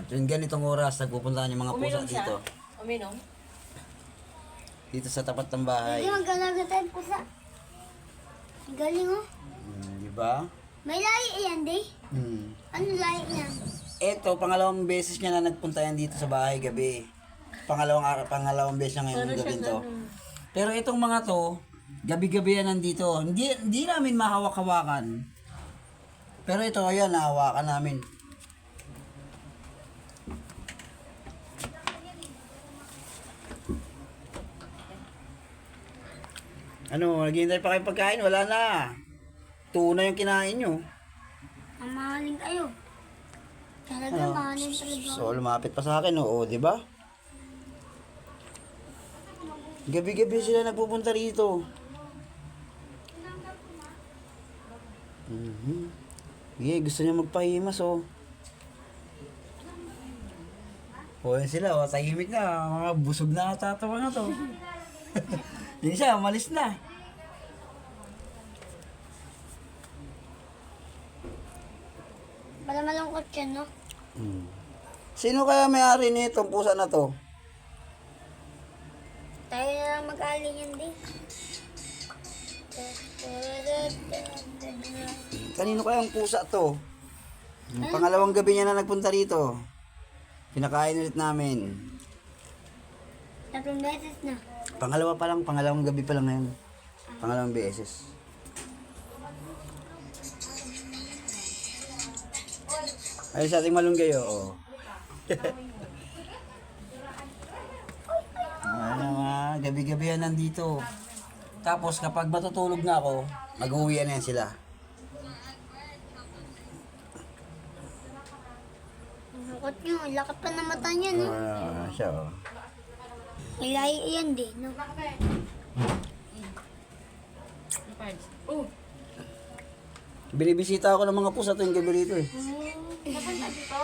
Tuwing ganitong oras, nagpupuntahan yung mga pusa Uminom siya? dito. Uminom? Dito sa tapat ng bahay. Hindi magalaga tayo pusa. Galing oh. Di ba? May lahi yan, di? Ano lahi niya? Ito, pangalawang beses niya na nagpunta yan dito sa bahay gabi. Pangalawang beses niya ngayong gabi to. Pero itong mga to, gabi-gabi yan nandito. Hindi namin mahawak-hawakan. Pero ito, ayan, nahawakan namin. Ano, naghihintay pa kayo pagkain? Wala na. Tuna yung kinain nyo. Mamahaling kayo. Talaga, Ano? mahaling talaga. So, lumapit pa sa akin, oo, di ba? Gabi-gabi sila nagpupunta rito. Yeah, gusto niya magpahimas, oh. O, yan sila, oh, tahimik na. Mga busog na tatawa na to. Yan siya, umalis na. Para malungkot yan, no? Sino kaya may-ari nitong pusa na to? Tayo na lang mag-aling yan, di? Kanino kaya ang pusa to? Pangalawang gabi niya na nagpunta rito. Pinakain ulit namin. 3 beses na. Pangalawa pa lang, pangalawang gabi pa lang ngayon. Pangalawang beses. Ay, sa ating malunggay, oo. Ano nga, gabi-gabi yan nandito. Tapos kapag matutulog na ako, mag-uwi na yan sila. Malungkot nyo. Lakad pa na mata niya, no? Siya, oh. May lahi yan, di, no? Binibisita ako ng mga pusa tuwing gabi rito eh. Napunta dito?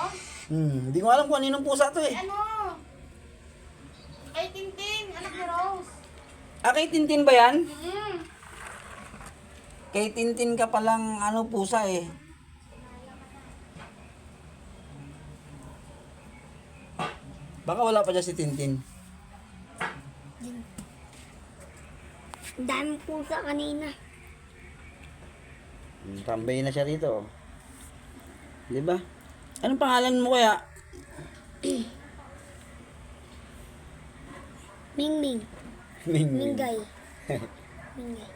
Hindi ko alam kung aninong pusa to eh. Ano? Kay Tintin, anak ni Rose. Ah, kay Tintin ba yan? Mm. Kay Tintin ka palang ano pusa eh. Baka wala pa dyan si Tintin. Ang daming pusa kanina. Tambay na siya rito. Di ba? Anong pangalan mo kaya? Mingming. Mingming. Minggay. Minggay.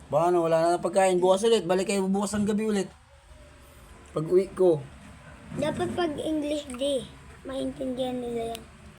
Baka ano, wala na pagkain. Bukas ulit. Balik kayo bukas ng gabi ulit. Pag uwi ko. Dapat pag English, di. Maintindihan nila yan.